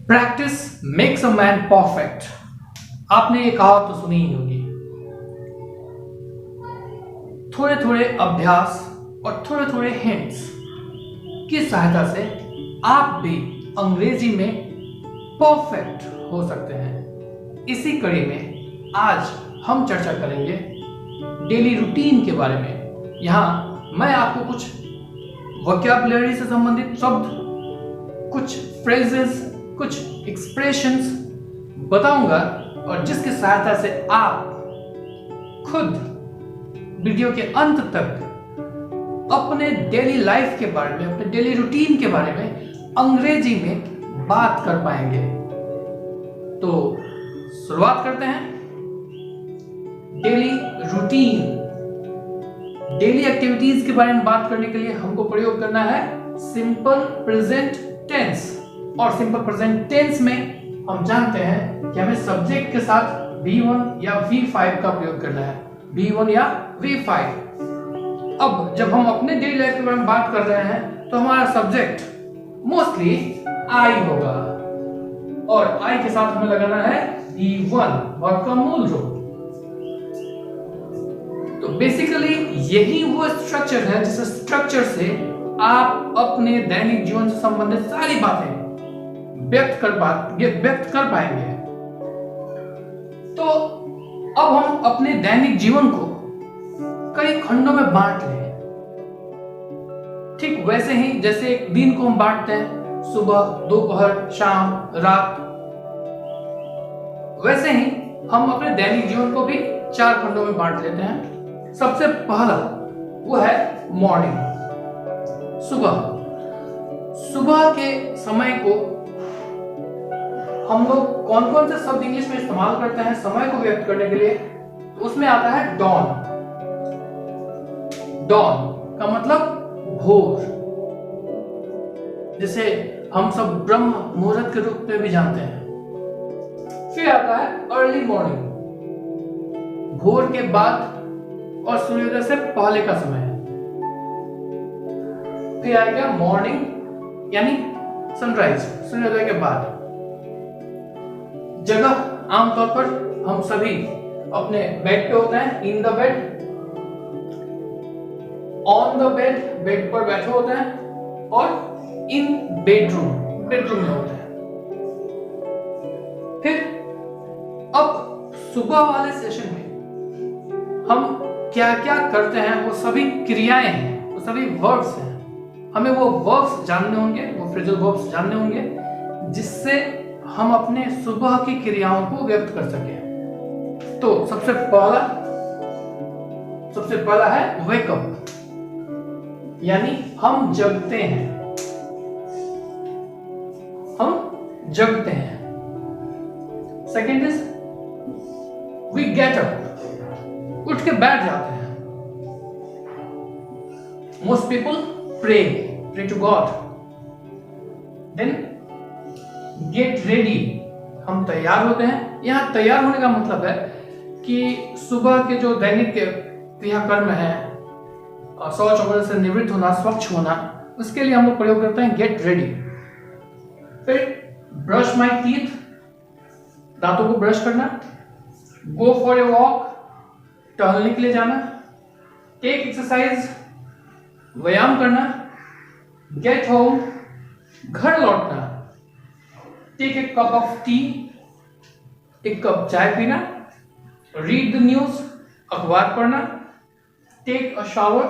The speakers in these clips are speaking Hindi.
Practice makes a man perfect. आपने ये कहावत तो सुनी ही होगी। थोड़े थोड़े अभ्यास और थोड़े थोड़े हिंट्स की सहायता से आप भी अंग्रेजी में परफेक्ट हो सकते हैं। इसी कड़ी में आज हम चर्चा करेंगे डेली रूटीन के बारे में। यहाँ मैं आपको कुछ वोकैबुलरी से संबंधित शब्द, कुछ फ्रेजेस, कुछ एक्सप्रेशंस बताऊंगा और जिसकी सहायता से आप खुद वीडियो के अंत तक अपने डेली लाइफ के बारे में, अपने डेली रूटीन के बारे में अंग्रेजी में बात कर पाएंगे। तो शुरुआत करते हैं। डेली रूटीन, डेली एक्टिविटीज के बारे में बात करने के लिए हमको प्रयोग करना है सिंपल प्रेजेंट टेंस। और सिंपल प्रेजेंट टेंस में हम जानते हैं कि हमें सब्जेक्ट के साथ V1 या V5 का प्रयोग करना है, V1 या V5। अब जब हम अपने डेली लाइफ के बारे में बात कर रहे हैं तो हमारा सब्जेक्ट मोस्टली I होगा और I के साथ हमें लगाना है V1, वर्ब का मूल रूप। तो बेसिकली यही वो स्ट्रक्चर है जिस स्ट्रक्चर से आप अपने दैनिक जीवन से संबंधित सारी बातें व्यक्त कर पाएंगे। तो अब हम अपने दैनिक जीवन को कई खंडों में बांट लें। ठीक वैसे ही जैसे एक दिन को हम बांटते हैं सुबह, दोपहर, शाम, रात, वैसे ही हम अपने दैनिक जीवन को भी 4 खंडों में बांट लेते हैं। सबसे पहला वो है मॉर्निंग, सुबह। सुबह के समय को हम लोग कौन कौन से शब्द इंग्लिश में इस्तेमाल करते हैं समय को व्यक्त करने के लिए? तो उसमें आता है डॉन। डॉन का मतलब भोर, जिसे हम सब ब्रह्म मुहूर्त के रूप में भी जानते हैं। फिर आता है अर्ली मॉर्निंग, भोर के बाद और सूर्योदय से पहले का समय। फिर आएगा मॉर्निंग यानी सनराइज, सूर्योदय के बाद। जगह आमतौर पर हम सभी अपने बेड पे होते हैं, in the bed, on the bed, bed पर बैठे होते हैं, और इन बेडरूम, बेडरूम में होते हैं। फिर अब सुबह वाले सेशन में हम क्या क्या करते हैं, वो सभी क्रियाएं हैं, वो सभी वर्ब्स हैं। हमें वो वर्ब्स जानने होंगे, वो फ्रेजल वर्ब्स जानने होंगे, जिससे हम अपने सुबह की क्रियाओं को व्यक्त कर सकें। तो सबसे पहला है वेकअप, यानी हम जगते हैं, हम जगते हैं। Second is we get up, उठ के बैठ जाते हैं। Most people pray to God. Then get ready, हम तैयार होते हैं। यहाँ तैयार होने का मतलब है कि सुबह के जो दैनिक क्रियाकर्म है, शौच वगैरह से निवृत्त होना, स्वच्छ होना, उसके लिए हम लोग प्रयोग करते हैं गेट रेडी। फिर ब्रश माई टीथ, दांतों को ब्रश करना। गो फॉर ए वॉक, टहलने के लिए जाना। टेक एक्सरसाइज, व्यायाम करना। गेट होम, घर लौटना। Take a cup of tea, एक कप चाय पीना। रीड द न्यूज, अखबार पढ़ना। टेक अ शावर,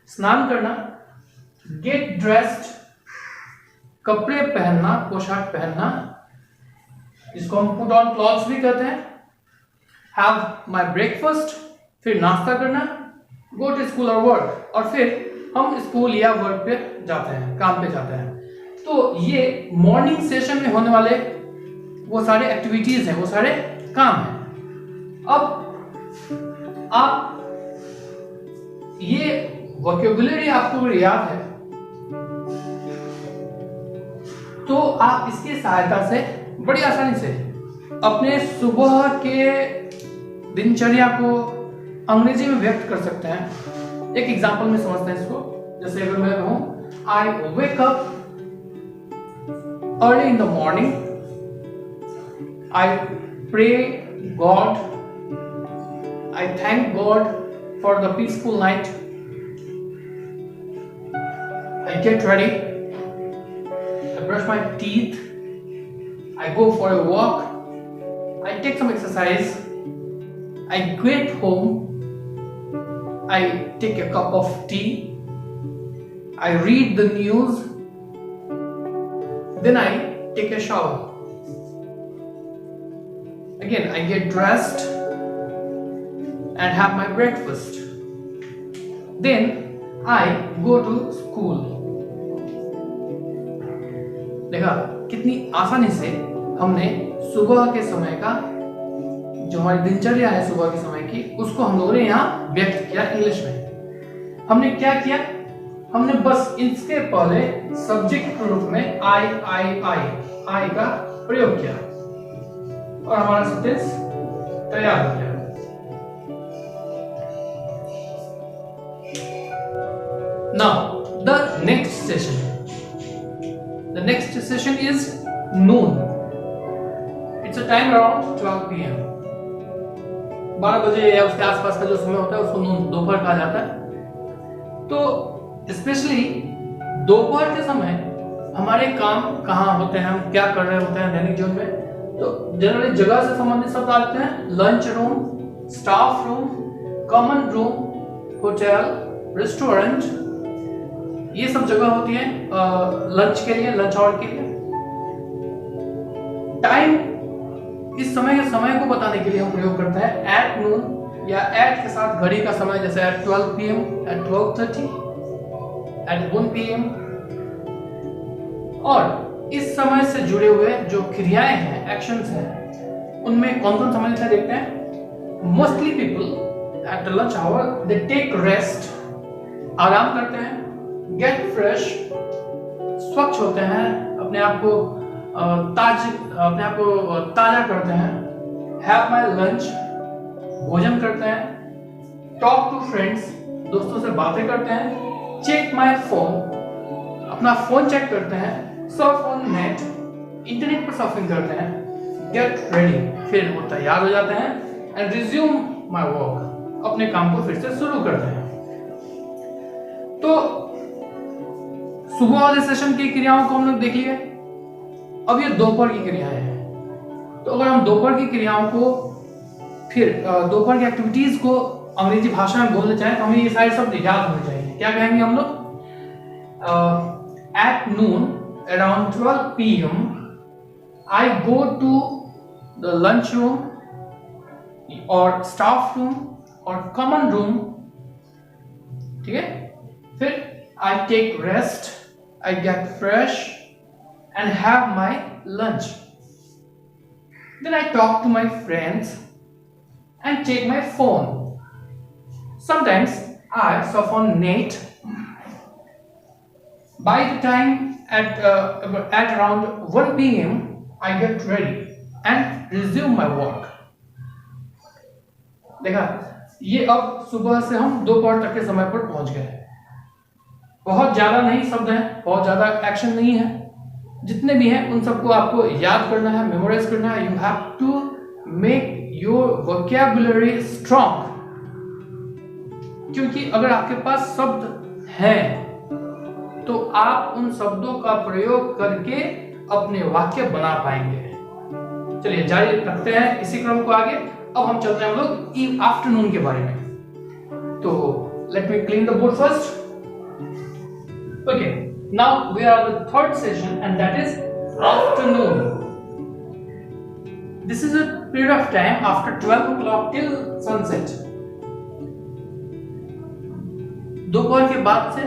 स्नान करना। गेट ड्रेस्ड, कपड़े पहनना, पोशाक पहनना, जिसको हम पुट ऑन क्लॉथ्स भी कहते हैं। हैव माई ब्रेकफास्ट, फिर नाश्ता करना। गो टू स्कूल और वर्क, और फिर हम स्कूल या वर्क पे जाते हैं, काम पे जाते हैं। तो ये मॉर्निंग सेशन में होने वाले वो सारे एक्टिविटीज हैं, वो सारे काम हैं। अब आप ये वोकैबुलरी आपको याद है तो आप इसकी सहायता से बड़ी आसानी से अपने सुबह के दिनचर्या को अंग्रेजी में व्यक्त कर सकते हैं। एक एग्जांपल में समझते हैं इसको। जैसे अगर मैं कहूं I wake up early in the morning, I pray God, I thank God for the peaceful night. I get ready, I brush my teeth, I go for a walk, I take some exercise, I get home, I take a cup of tea, I read the news, then I take a shower. Again, I get dressed and have my breakfast. Then I go to school. देखा कितनी आसानी से हमने सुबह के समय का जो हमारी दिनचर्या है सुबह के समय की उसको हम लोगों ने यहाँ व्यक्त किया इंग्लिश में। हमने क्या किया, हमने बस इसके पहले सब्जेक्ट के रूप में आई का प्रयोग किया और हमारा सेंटेंस तैयार हो गया। Now the next session is noon. It's a time around 12 p.m. 12 बजे या उसके आसपास का जो समय होता है उसको नून दोपहर कहा जाता है। तो स्पेशली दोपहर के समय हमारे काम कहाँ होते हैं, हम क्या कर रहे होते हैं दैनिक जीवन में, तो जनरली जगह से संबंधित शब्द आते हैं। Lunch room, staff room, common room, hotel, restaurant, ये सब जगह होती है लंच के लिए, लंच आवर के लिए। टाइम, इस समय के समय को बताने के लिए हम प्रयोग करते हैं एट नून या एट के साथ घड़ी का समय, जैसे at 12 PM, at 12:30, at 1 PM। और इस समय से जुड़े हुए जो क्रियाएं हैं, एक्शंस हैं, उनमें कौन कौन सम्मिलित है देखते हैं। Mostly people at the lunch hour they take rest, आराम करते हैं। गेट फ्रेश, स्वच्छ होते हैं, अपने आप को ताजा करते हैं। हैव माय लंच, भोजन करते हैं। टॉक टू फ्रेंड्स, दोस्तों से बातें करते हैं। चेक माय फोन, अपना फोन चेक करते हैं। सर्फ ऑन नेट, इंटरनेट पर सर्फिंग करते हैं। गेट रेडी, फिर वो तैयार हो जाते हैं। एंड रिज्यूम माय वर्क, अपने काम को फिर से शुरू करते हैं। तो सुबह वाले सेशन की क्रियाओं को हम लोग देख लिए। अब ये दोपहर की क्रियाएं हैं। तो अगर हम दोपहर की क्रियाओं को फिर दोपहर की एक्टिविटीज को अंग्रेजी भाषा में बोलना चाहें तो हमें ये सारे शब्द याद होने चाहिए। क्या कहेंगे हम लोग? At noon around 12 PM I go to the lunch room और स्टाफ रूम और कॉमन रूम। ठीक है, फिर I take rest, I get fresh and have my lunch. Then I talk to my friends and take my phone. Sometimes I surf on net. By the time at around 1 PM, I get ready and resume my work. देखा, ये अब सुबह से हम दोपहर तक के समय पर पहुंच गए। बहुत ज्यादा नहीं शब्द हैं, बहुत ज्यादा एक्शन नहीं है। जितने भी हैं उन सबको आपको याद करना है, मेमोराइज करना है। You have to make your vocabulary strong, क्योंकि अगर आपके पास शब्द हैं तो आप उन शब्दों का प्रयोग करके अपने वाक्य बना पाएंगे। चलिए जारी रखते हैं इसी क्रम को आगे। अब हम चलते हैं हम लोग आफ्टरनून के बारे में। तो let me clean the board first. Okay, now we are on the third session and that is afternoon. This is a period of time after 12 o'clock till sunset. दोपहर के बाद से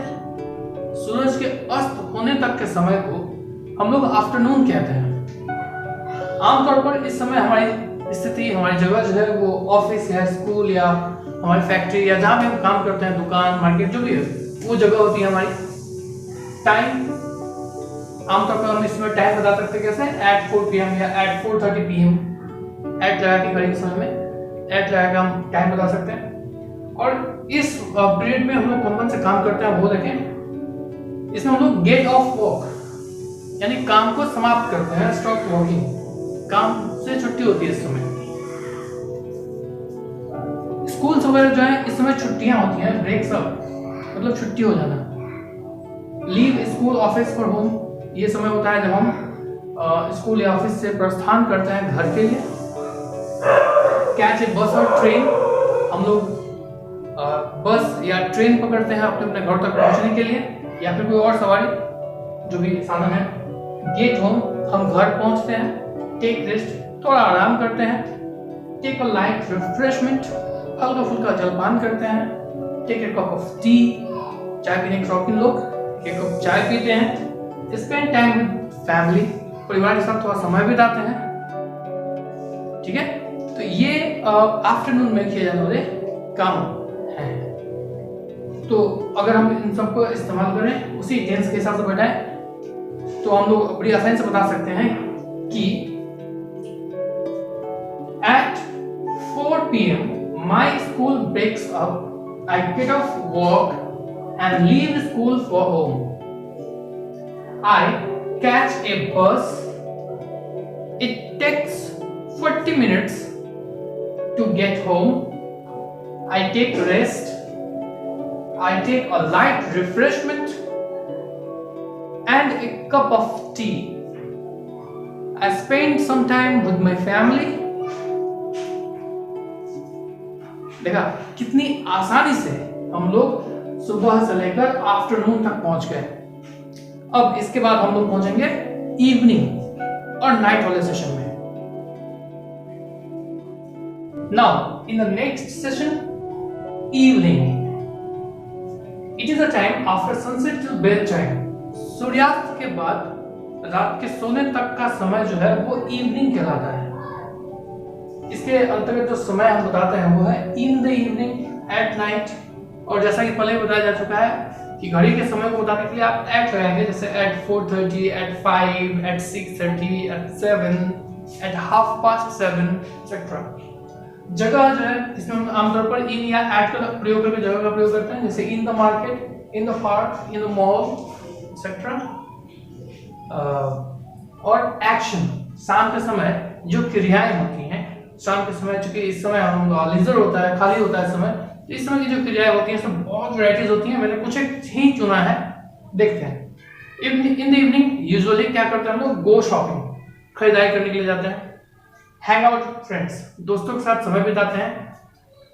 सूरज के अस्त होने तक के समय को हम लोग आफ्टरनून कहते हैं। आमतौर पर इस समय हमारी स्थिति, हमारी जगह जो है वो ऑफिस या स्कूल या हमारी फैक्ट्री या जहाँ भी हम काम करते हैं, दुकान, मार्केट, जो भी है वो जगह होती है हमारी। टाइम आमतौर पर हम इसमें टाइम बता सकते हैं कैसे, एट 4 PM या एट 4:30 PM। एट लगा के घड़ी के समय में एट लगा के हम टाइम बता सकते हैं। और इस पीरियड में हम लोग कौन कौन से काम करते हैं वो देखें। इसमें हम लोग गेट ऑफ वर्क यानी काम को समाप्त करते हैं, स्टॉप वर्किंग। काम से छुट्टी होती है इस समय। स्कूल वगैरह जो है इस समय छुट्टियां होती हैं, ब्रेक्स अप मतलब छुट्टी हो जाना। Leave school office for home, ये समय होता है जब हम स्कूल या ऑफिस से प्रस्थान करते हैं घर के लिए। कैच ए बस और ट्रेन, हम लोग बस या ट्रेन पकड़ते हैं अपने अपने घर तक पहुंचने के लिए, या फिर कोई और सवारी जो भी साधन है। गेट होम, हम घर पहुंचते हैं। टेक रेस्ट, थोड़ा आराम करते हैं। टेक अ लाइट रिफ्रेशमेंट, हल्का फुल्का जलपान करते हैं। Take a cup of tea, चाय पीने के शौकीन लोग एक कप चाय पीते हैं। स्पेंड टाइम विद फैमिली, परिवार के साथ थोड़ा समय बिताते हैं। ठीक है, तो ये आफ्टरनून में किए जाने वाले काम हैं। तो अगर हम इन सबको इस्तेमाल करें, उसी टेंस के हिसाब से बैठाएं, तो हम लोग बड़ी आसानी से बता सकते हैं कि at 4 p.m. my school breaks up. I get off work and leave school for home. I catch a bus. It takes 40 minutes to get home. I take rest. I take a light refreshment and a cup of tea. I spend some time with my family. देखा कितनी आसानी से हम लोग सुबह से लेकर आफ्टरनून तक पहुंच गए। अब इसके बाद हम लोग पहुंचेंगे इवनिंग और नाइट वाले सेशन में। Now in the next session, evening, it is a time after sunset till bed time. सूर्यास्त के बाद रात के सोने तक का समय जो है वो इवनिंग कहलाता है। इसके अंतर्गत जो समय हम बताते हैं वो है इन द इवनिंग, एट नाइट। और जैसा कि पहले बताया जा चुका है कि घड़ी के समय को बताने के लिए आप एट लगाएंगे, जैसे at 4:30, at 5, at 6:30, at 7, at 7:30 etcetera. जगह जो है इसमें हम आमतौर पर इन या एट का प्रयोग करके जगह का प्रयोग करते हैं, जैसे in the market, in the park, in the mall etcetera. और एक्शन, शाम के समय जो क्रियाएं होती हैं, शाम के समय चूंकि इस समय हम लीजर होता है, खाली होता है समय, तो इस समय की जो क्रियाएं होती हैं इसमें बहुत वैरायटीज होती हैं। मैंने कुछ एक ही चुना है, देखते हैं। इन द इवनिंग यूजुअली क्या करते हैं हम लोग, गो शॉपिंग, खरीदारी करने के लिए जाते हैं। हैंग आउट फ्रेंड्स, दोस्तों के साथ समय बिताते हैं।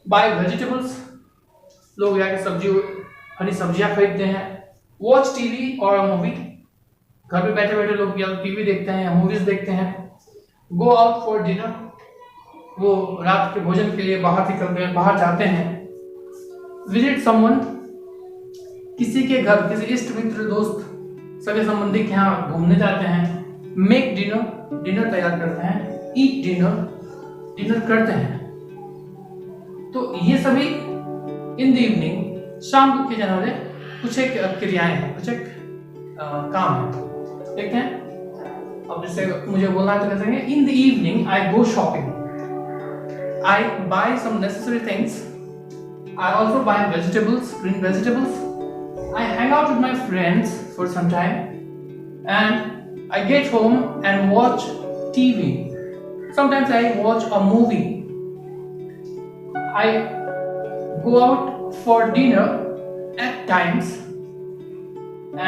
बाय वेजिटेबल्स, लोग जाके सब्जी, हरी सब्जियां खरीदते हैं। वॉच टीवी और मूवी, घर पे बैठे बैठे लोग या टीवी देखते हैं या मूवीज देखते हैं। गो आउट फॉर डिनर, वो रात के भोजन के लिए बाहर निकलते हैं, बाहर जाते हैं। विजिट समवन, किसी के घर, किसी इष्ट मित्र, दोस्त, सगे संबंधी के यहाँ घूमने जाते हैं। मेक डिनर, डिनर तैयार करते हैं। ईट डिनर, डिनर करते हैं। तो ये सभी इन द इवनिंग, शाम को किए जाने वाले कुछ एक क्रियाएं हैं, कुछ एक काम है। देखते हैं। अब जैसे मुझे बोलना है तो कैसे कहेंगे, in the evening I go shopping, I buy some necessary things, I also buy vegetables, green vegetables, I hang out with my friends for some time, and I get home and watch TV, sometimes I watch a movie, I go out for dinner at times,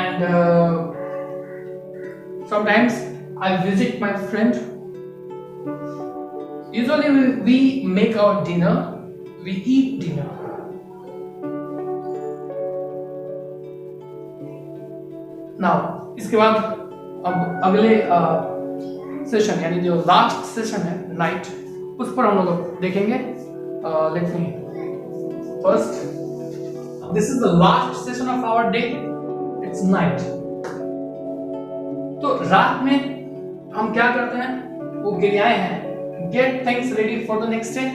and sometimes I visit my friend. Usually we make our dinner, we eat dinner. Now इसके बाद अब अगले सेशन यानी जो लास्ट सेशन है नाइट, उस पर हम लोग देखेंगे। Let's see, first this is the last session of our day, it's night. तो रात में हम क्या करते हैं, वो क्रियाएं हैं। Get things ready for the next day,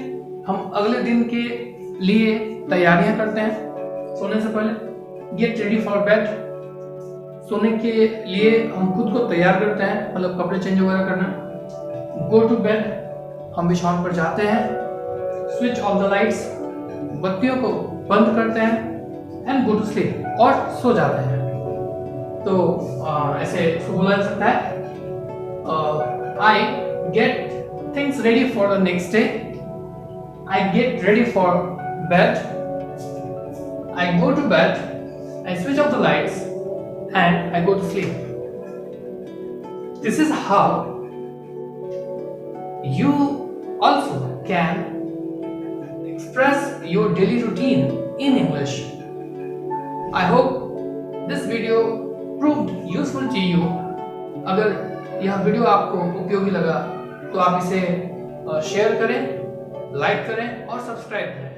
हम अगले दिन के लिए तैयारियां करते हैं सोने से पहले। गेट रेडी फॉर बेड, सोने के लिए हम खुद को तैयार करते हैं, मतलब कपड़े चेंज वगैरह करना। गो टू बेड, हम बिछावन पर जाते हैं। स्विच ऑफ द लाइट्स, बत्तियों को बंद करते हैं। एंड गो टू स्लीप, और सो जाते हैं। तो ऐसे इसको बोला जा सकता है, आई get things ready for the next day. I get ready for bed. I go to bed, I switch off the lights, and I go to sleep. This is how you also can express your daily routine in English. I hope this video proved useful to you. अगर यह वीडियो आपको उपयोगी लगा तो आप इसे शेयर करें, लाइक करें और सब्सक्राइब करें।